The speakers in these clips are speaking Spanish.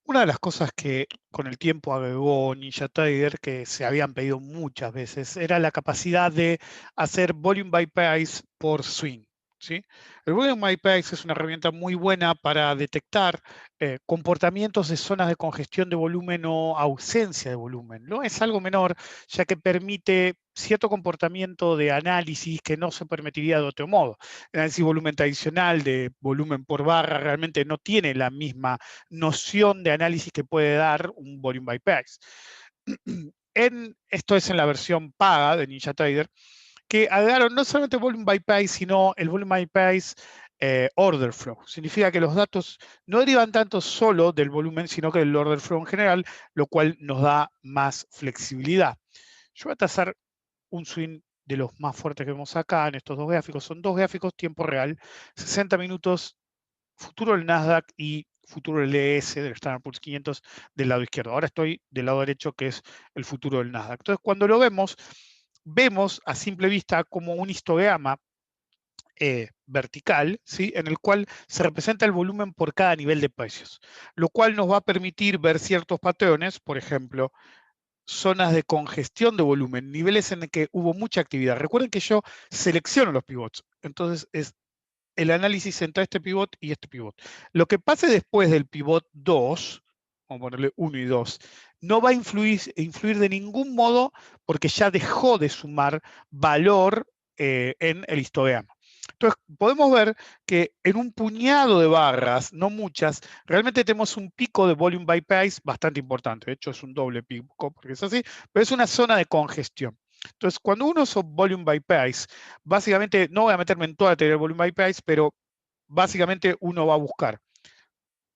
Una de las cosas que con el tiempo agregó NinjaTrader, que se habían pedido muchas veces, era la capacidad de hacer volume by price por swing, ¿sí? El volume by price es una herramienta muy buena para detectar comportamientos de zonas de congestión de volumen o ausencia de volumen. No es algo menor, ya que permite cierto comportamiento de análisis que no se permitiría de otro modo. El análisis volumen tradicional de volumen por barra realmente no tiene la misma noción de análisis que puede dar un volume by price. Esto es en la versión paga de NinjaTrader, que agregaron no solamente volume by price, sino el volume by price order flow. Significa que los datos no derivan tanto solo del volumen, sino que del order flow en general, lo cual nos da más flexibilidad. Yo voy a trazar un swing de los más fuertes que vemos acá en estos dos gráficos. Son dos gráficos tiempo real, 60 minutos, futuro del Nasdaq y futuro del ES, del Standard Poor's 500, del lado izquierdo. Ahora estoy del lado derecho, que es el futuro del Nasdaq. Entonces, cuando lo vemos, vemos a simple vista como un histograma vertical, ¿sí? En el cual se representa el volumen por cada nivel de precios, lo cual nos va a permitir ver ciertos patrones, por ejemplo, zonas de congestión de volumen, niveles en el que hubo mucha actividad. Recuerden que yo selecciono los pivots, entonces es el análisis entre este pivot y este pivot. Lo que pase después del pivot 2, vamos a ponerle 1 y 2, no va a influir de ningún modo porque ya dejó de sumar valor en el histograma. Entonces, podemos ver que en un puñado de barras, no muchas, realmente tenemos un pico de volume by price bastante importante. De hecho, es un doble pico, porque es así, pero es una zona de congestión. Entonces, cuando uno usa volume by price, básicamente, no voy a meterme en toda la teoría del volume by price, pero básicamente uno va a buscar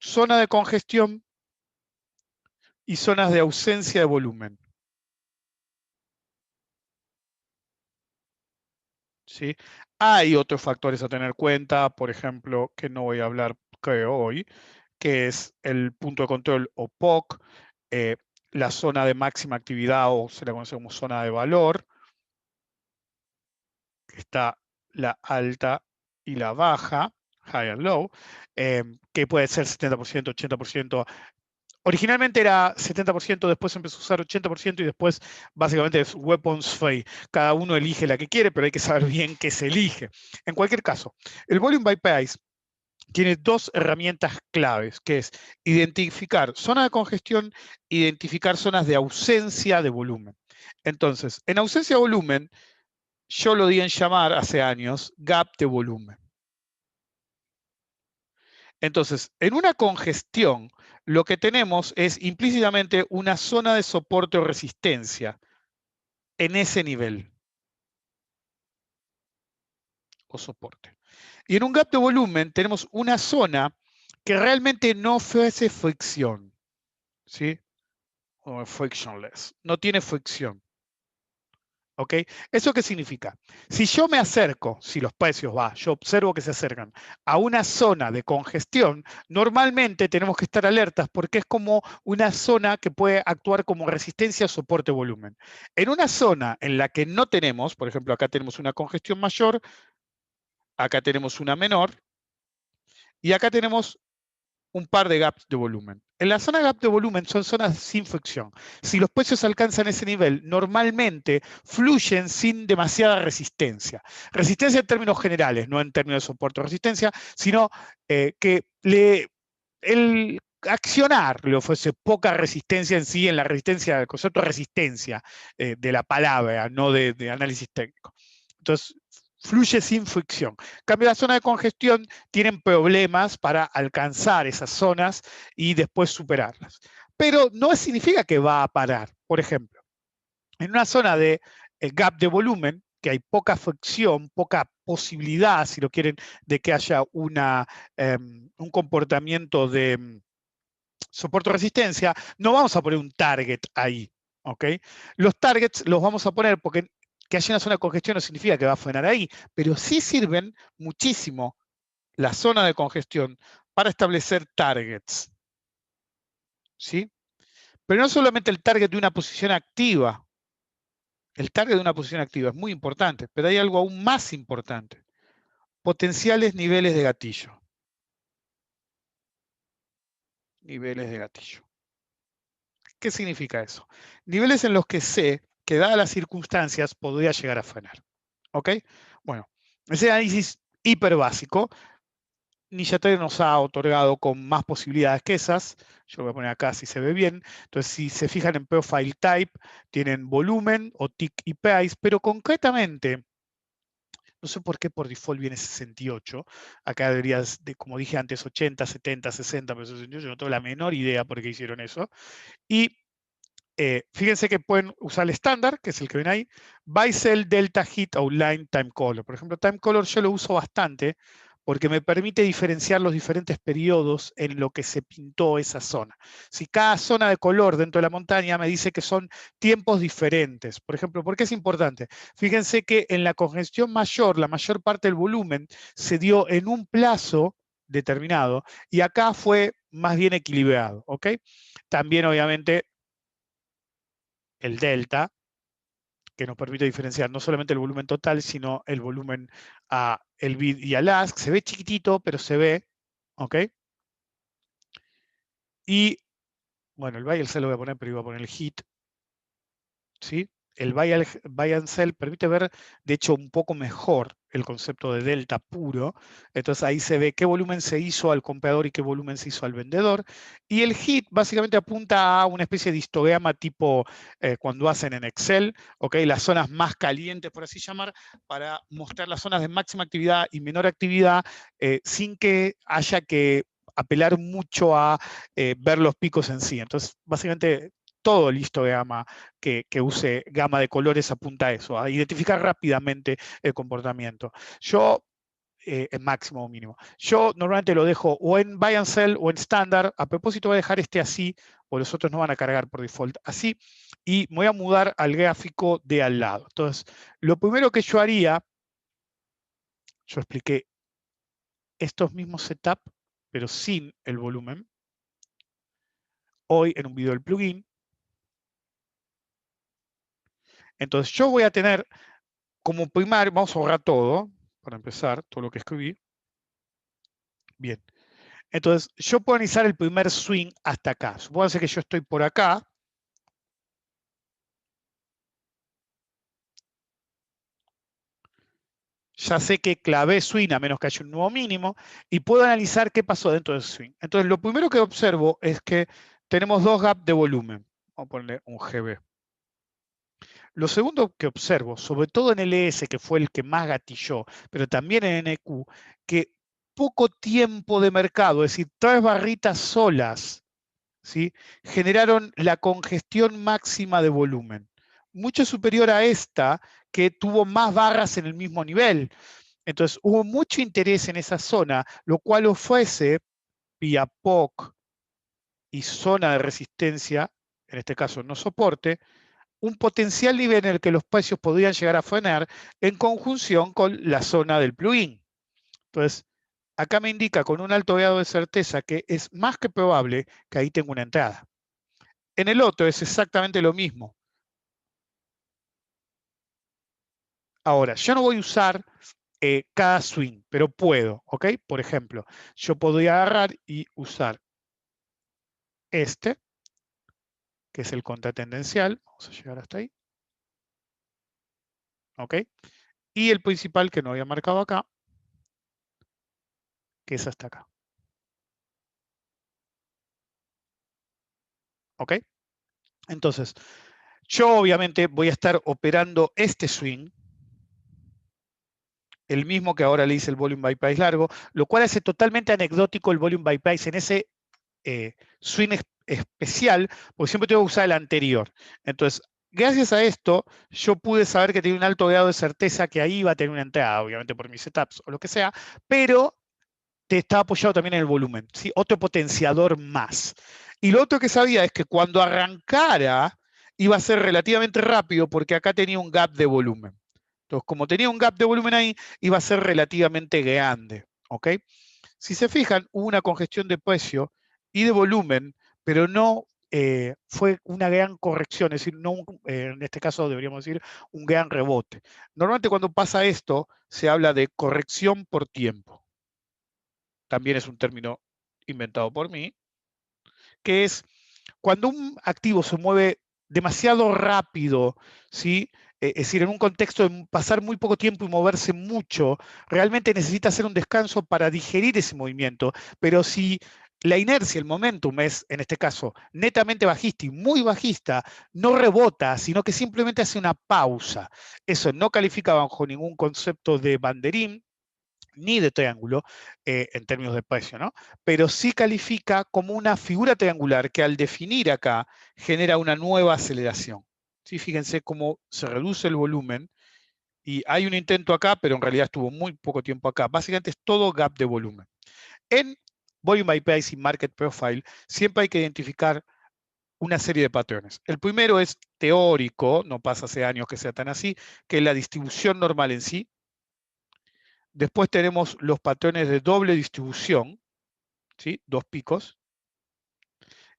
zona de congestión y zonas de ausencia de volumen, ¿sí? Hay otros factores a tener en cuenta, por ejemplo, que no voy a hablar, creo, hoy, que es el punto de control o POC, eh, la zona de máxima actividad o se la conoce como zona de valor, que está la alta y la baja, high and low, que puede ser 70%, 80%. Originalmente era 70%, después empezó a usar 80% y después básicamente es weapons free. Cada uno elige la que quiere, pero hay que saber bien qué se elige. En cualquier caso, el volume by price tiene dos herramientas claves, que es identificar zona de congestión, identificar zonas de ausencia de volumen. Entonces, en ausencia de volumen, yo lo di en llamar hace años gap de volumen. Entonces, en una congestión, lo que tenemos es implícitamente una zona de soporte o resistencia en ese nivel o soporte. Y en un gap de volumen tenemos una zona que realmente no ofrece fricción, ¿sí? O frictionless, no tiene fricción. ¿Ok? ¿Eso qué significa? Si yo me acerco, si los precios yo observo que se acercan a una zona de congestión, normalmente tenemos que estar alertas porque es como una zona que puede actuar como resistencia, soporte, volumen. En una zona en la que no tenemos, por ejemplo, acá tenemos una congestión mayor, acá tenemos una menor, y acá tenemos un par de gaps de volumen. En la zona de gap de volumen son zonas sin fricción. Si los precios alcanzan ese nivel, normalmente fluyen sin demasiada resistencia. Resistencia en términos generales, no en términos de soporte o resistencia, sino que el accionar le ofrece poca resistencia en sí, en la resistencia, el concepto de resistencia de la palabra, no de análisis técnico. Entonces, fluye sin fricción. En cambio, la zona de congestión tienen problemas para alcanzar esas zonas y después superarlas. Pero no significa que va a parar. Por ejemplo, en una zona de gap de volumen, que hay poca fricción, poca posibilidad, si lo quieren, de que haya un comportamiento de soporte o resistencia, no vamos a poner un target ahí. ¿Okay? Los targets los vamos a poner porque que haya una zona de congestión no significa que va a frenar ahí, pero sí sirven muchísimo la zona de congestión para establecer targets. ¿Sí? Pero no solamente el target de una posición activa. El target de una posición activa es muy importante, pero hay algo aún más importante. Potenciales niveles de gatillo. Niveles de gatillo. ¿Qué significa eso? Niveles en los que sé que dadas las circunstancias podría llegar a frenar. ¿Ok? Bueno, ese análisis hiper básico, Ninja Theory nos ha otorgado con más posibilidades que esas. Yo lo voy a poner acá si se ve bien. Entonces, si se fijan en Profile Type, tienen volumen o tick y pace, pero concretamente, no sé por qué por default viene 68. Acá deberías, como dije antes, 80, 70, 60, pero 68. No tengo la menor idea por qué hicieron eso. Y fíjense que pueden usar el estándar, que es el que ven ahí, Bisel, Delta, Hit, Outline, Time Color. Por ejemplo, Time Color yo lo uso bastante porque me permite diferenciar los diferentes periodos en lo que se pintó esa zona. Si cada zona de color dentro de la montaña me dice que son tiempos diferentes. Por ejemplo, ¿por qué es importante? Fíjense que en la congestión mayor, la mayor parte del volumen se dio en un plazo determinado y acá fue más bien equilibrado. ¿Ok? También, obviamente, el delta, que nos permite diferenciar no solamente el volumen total, sino el volumen a el bid y al ask. Se ve chiquitito, pero se ve, ¿ok? Y, bueno, el buy and sell lo voy a poner, pero iba a poner el hit, ¿sí? El buy and sell permite ver, de hecho, un poco mejor el concepto de delta puro. Entonces ahí se ve qué volumen se hizo al comprador y qué volumen se hizo al vendedor. Y el hit básicamente apunta a una especie de histograma tipo cuando hacen en Excel, ¿ok? Las zonas más calientes, por así llamar, para mostrar las zonas de máxima actividad y menor actividad sin que haya que apelar mucho a ver los picos en sí. Entonces, básicamente todo el histograma que use gama de colores apunta a eso, a identificar rápidamente el comportamiento. Yo, en máximo o mínimo, yo normalmente lo dejo o en buy and sell o en estándar. A propósito voy a dejar este así, o los otros no van a cargar por default así, y me voy a mudar al gráfico de al lado. Entonces, lo primero que yo haría, yo expliqué estos mismos setup, pero sin el volumen, hoy en un video del plugin. Entonces yo voy a tener como primario, vamos a borrar todo, para empezar, todo lo que escribí. Bien. Entonces, yo puedo analizar el primer swing hasta acá. Supónganse que yo estoy por acá. Ya sé que clavé swing a menos que haya un nuevo mínimo y puedo analizar qué pasó dentro del swing. Entonces, lo primero que observo es que tenemos dos gaps de volumen. Vamos a ponerle un GB. Lo segundo que observo, sobre todo en el ES, que fue el que más gatilló, pero también en NQ, que poco tiempo de mercado, es decir, 3 barritas solas, ¿sí?, generaron la congestión máxima de volumen, mucho superior a esta que tuvo más barras en el mismo nivel. Entonces hubo mucho interés en esa zona, lo cual ofrece vía POC y zona de resistencia, en este caso no soporte, un potencial nivel en el que los precios podrían llegar a frenar en conjunción con la zona del plugin. Entonces, acá me indica con un alto grado de certeza que es más que probable que ahí tengo una entrada. En el otro es exactamente lo mismo. Ahora, yo no voy a usar cada swing, pero puedo, ¿ok? Por ejemplo, yo podría agarrar y usar este, que es el contratendencial. Vamos a llegar hasta ahí. ¿Ok? Y el principal que no había marcado acá, que es hasta acá. ¿Ok? Entonces, yo obviamente voy a estar operando este swing, el mismo que ahora le hice el volume by price largo, lo cual hace totalmente anecdótico el volume by price en ese swing especial, porque siempre tengo que usar el anterior. Entonces, gracias a esto, yo pude saber que tenía un alto grado de certeza que ahí iba a tener una entrada, obviamente por mis setups o lo que sea, pero te estaba apoyado también en el volumen, ¿sí? Otro potenciador más. Y lo otro que sabía es que cuando arrancara iba a ser relativamente rápido porque acá tenía un gap de volumen. Entonces, como tenía un gap de volumen ahí, iba a ser relativamente grande. ¿Ok? Si se fijan, hubo una congestión de precio y de volumen, pero no fue una gran corrección, es decir, no en este caso deberíamos decir un gran rebote. Normalmente cuando pasa esto, se habla de corrección por tiempo. También es un término inventado por mí. que es cuando un activo se mueve demasiado rápido, ¿sí? Es decir, en un contexto de pasar muy poco tiempo y moverse mucho, realmente necesita hacer un descanso para digerir ese movimiento. Pero si la inercia, el momentum es, en este caso, netamente bajista y muy bajista, no rebota, sino que simplemente hace una pausa. Eso no califica bajo ningún concepto de banderín ni de triángulo en términos de precio, ¿no? Pero sí califica como una figura triangular que al definir acá genera una nueva aceleración. ¿Sí? Fíjense cómo se reduce el volumen y hay un intento acá, pero en realidad estuvo muy poco tiempo acá. Básicamente es todo gap de volumen. En Volume by Price y Market Profile siempre hay que identificar una serie de patrones. El primero es teórico, no pasa hace años que sea tan así, que es la distribución normal en sí. Después tenemos los patrones de doble distribución, ¿sí? Dos picos.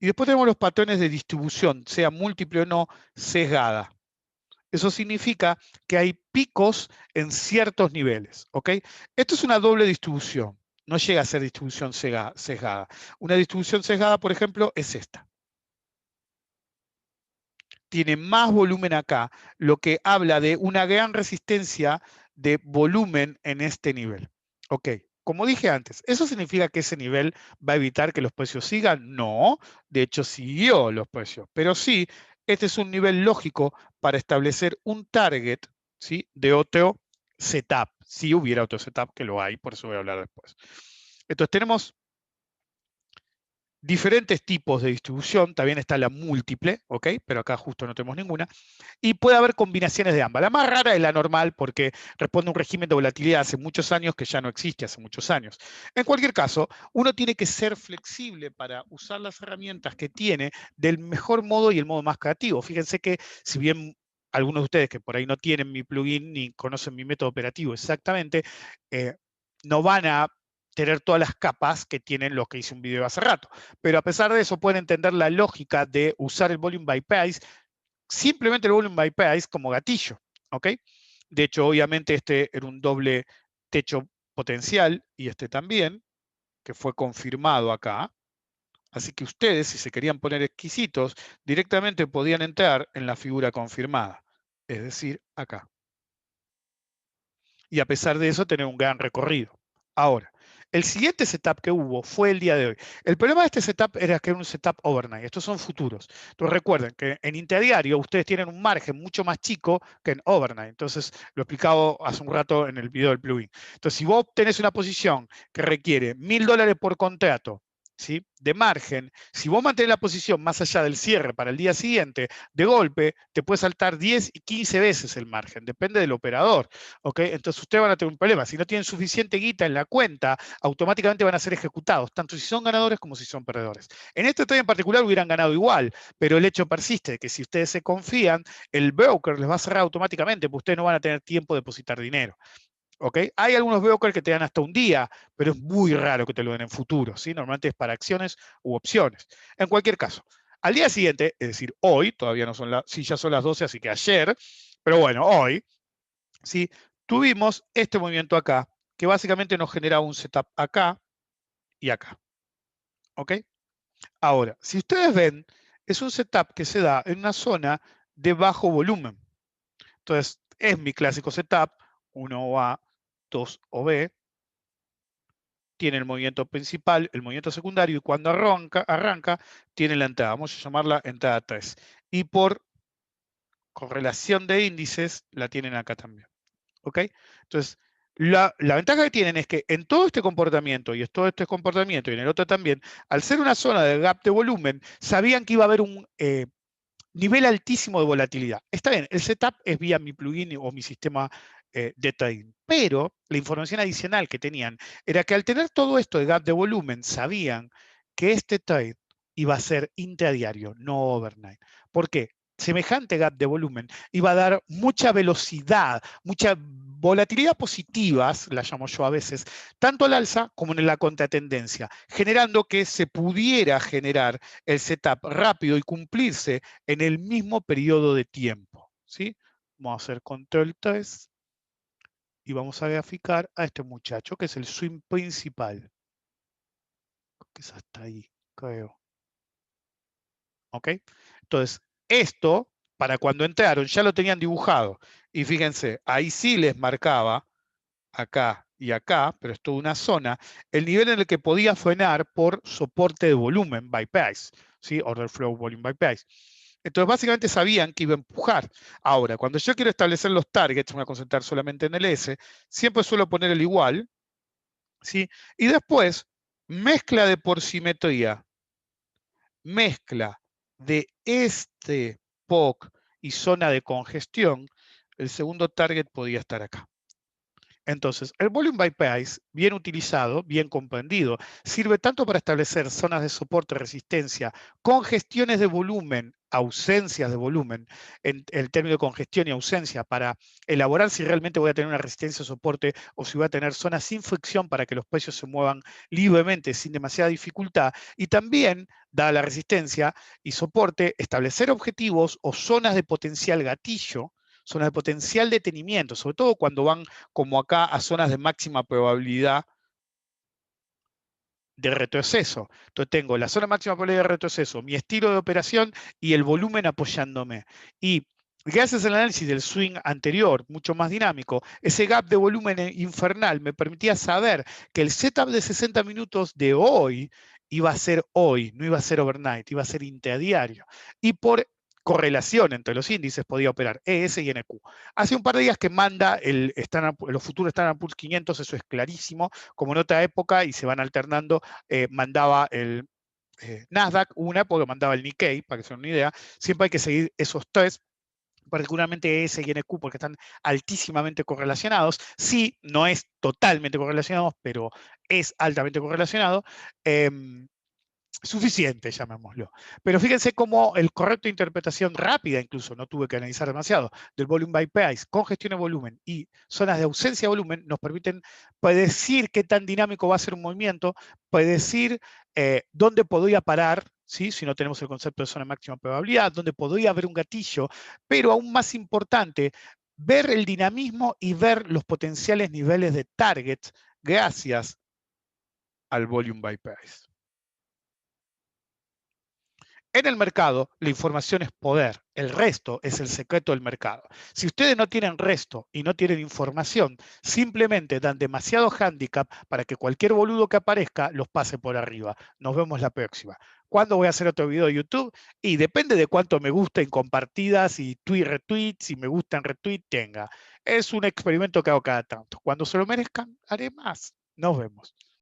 Y después tenemos los patrones de distribución, sea múltiple o no, sesgada. Eso significa que hay picos en ciertos niveles, ¿ok? Esto es una doble distribución, no llega a ser distribución sesgada. Una distribución sesgada, por ejemplo, es esta. Tiene más volumen acá, lo que habla de una gran resistencia de volumen en este nivel. Ok, como dije antes, ¿eso significa que ese nivel va a evitar que los precios sigan? No, de hecho siguió los precios, pero sí, este es un nivel lógico para establecer un target, ¿sí? De otro setup, si hubiera otro setup, que lo hay, por eso voy a hablar después. Entonces tenemos diferentes tipos de distribución, también está la múltiple, ¿ok? Pero acá justo no tenemos ninguna. Y puede haber combinaciones de ambas. La más rara es la normal porque responde a un régimen de volatilidad hace muchos años que ya no existe, hace muchos años. En cualquier caso, uno tiene que ser flexible para usar las herramientas que tiene del mejor modo y el modo más creativo. Fíjense que si bien algunos de ustedes que por ahí no tienen mi plugin ni conocen mi método operativo exactamente, no van a tener todas las capas que tienen los que hice un video hace rato. Pero a pesar de eso pueden entender la lógica de usar el volume by price, simplemente el volume by price como gatillo, ¿ok? De hecho, obviamente este era un doble techo potencial y este también, que fue confirmado acá. Así que ustedes, si se querían poner exquisitos, directamente podían entrar en la figura confirmada, es decir, acá. Y a pesar de eso, tener un gran recorrido. Ahora, el siguiente setup que hubo fue el día de hoy. El problema de este setup era que era un setup overnight. Estos son futuros. Entonces recuerden que en intradiario ustedes tienen un margen mucho más chico que en overnight. Entonces lo he explicado hace un rato en el video del plugin. Entonces si vos tenés una posición que requiere $1000 por contrato, ¿sí? De margen, si vos mantenés la posición más allá del cierre para el día siguiente, de golpe te puede saltar 10 y 15 veces el margen. Depende del operador. ¿Okay? Entonces ustedes van a tener un problema. Si no tienen suficiente guita en la cuenta, automáticamente van a ser ejecutados, tanto si son ganadores como si son perdedores. En este trade en particular hubieran ganado igual, pero el hecho persiste de que si ustedes se confían, el broker les va a cerrar automáticamente, porque ustedes no van a tener tiempo de depositar dinero. ¿Okay? Hay algunos brokers que te dan hasta un día, pero es muy raro que te lo den en futuro. ¿Sí? Normalmente es para acciones u opciones. En cualquier caso, al día siguiente, es decir, hoy, todavía no son las, sí, ya son las 12, así que ayer, pero bueno, hoy, ¿sí? Tuvimos este movimiento acá, que básicamente nos genera un setup acá y acá. ¿Ok? Ahora, si ustedes ven, es un setup que se da en una zona de bajo volumen. Entonces, es mi clásico setup, 1A, 2OB, tiene el movimiento principal, el movimiento secundario, y cuando arranca tiene la entrada. Vamos a llamarla entrada 3. Y por correlación de índices, la tienen acá también. ¿Ok? Entonces, la ventaja que tienen es que en todo este comportamiento y en todo este comportamiento y en el otro también, al ser una zona de gap de volumen, sabían que iba a haber un nivel altísimo de volatilidad. Está bien, el setup es vía mi plugin o mi sistema de trading, pero la información adicional que tenían era que al tener todo esto de gap de volumen, sabían que este trade iba a ser intradiario, no overnight. ¿Por qué? Semejante gap de volumen iba a dar mucha velocidad, mucha volatilidad positivas, la llamo yo a veces, tanto al alza como en la contratendencia, generando que se pudiera generar el setup rápido y cumplirse en el mismo periodo de tiempo. ¿Sí? Vamos a hacer control 3 y vamos a graficar a este muchacho que es el swing principal, que es hasta ahí, creo. ¿ok? Entonces, esto, para cuando entraron, ya lo tenían dibujado. Y fíjense, ahí sí les marcaba, acá y acá, pero es toda una zona, el nivel en el que podía frenar por soporte de volumen, bypass, ¿sí? Order flow volume bypass. Entonces, básicamente sabían que iba a empujar. Ahora, cuando yo quiero establecer los targets, me voy a concentrar solamente en el S, siempre suelo poner el igual, ¿sí? Y después, mezcla de porsimetría, mezcla de este POC y zona de congestión, el segundo target podía estar acá. Entonces, el volume bypass, bien utilizado, bien comprendido, sirve tanto para establecer zonas de soporte, resistencia, congestiones de volumen, ausencias de volumen, en el término de congestión y ausencia, para elaborar si realmente voy a tener una resistencia o soporte o si voy a tener zonas sin fricción para que los precios se muevan libremente, sin demasiada dificultad. Y también, dada la resistencia y soporte, establecer objetivos o zonas de potencial gatillo, zonas de potencial detenimiento, sobre todo cuando van como acá a zonas de máxima probabilidad de retroceso. Entonces tengo la zona máxima probabilidad de retroceso, mi estilo de operación y el volumen apoyándome. Y gracias al análisis del swing anterior, mucho más dinámico, ese gap de volumen infernal me permitía saber que el setup de 60 minutos de hoy iba a ser hoy, no iba a ser overnight, iba a ser interdiario. Y por correlación entre los índices podía operar ES y NQ. Hace un par de días que manda los futuros Standard Poor's 500, eso es clarísimo, como en otra época, y se van alternando, mandaba el Nasdaq, una porque mandaba el Nikkei, para que se den una idea. Siempre hay que seguir esos tres, particularmente ES y NQ, porque están altísimamente correlacionados. Sí, no es totalmente correlacionado, pero es altamente correlacionado. Suficiente, llamémoslo. Pero fíjense cómo el correcto interpretación rápida, incluso, no tuve que analizar demasiado, del volume bypass, congestión de volumen y zonas de ausencia de volumen nos permiten predecir qué tan dinámico va a ser un movimiento, predecir dónde podría parar, ¿sí? Si no tenemos el concepto de zona de máxima probabilidad, dónde podría haber un gatillo, pero aún más importante, ver el dinamismo y ver los potenciales niveles de target gracias al volume bypass. En el mercado, la información es poder. El resto es el secreto del mercado. Si ustedes no tienen resto y no tienen información, simplemente dan demasiado handicap para que cualquier boludo que aparezca los pase por arriba. Nos vemos la próxima. ¿Cuándo voy a hacer otro video de YouTube? Y depende de cuánto me gusten compartidas y retweets, si me gustan retweet tenga. Es un experimento que hago cada tanto. Cuando se lo merezcan, haré más. Nos vemos.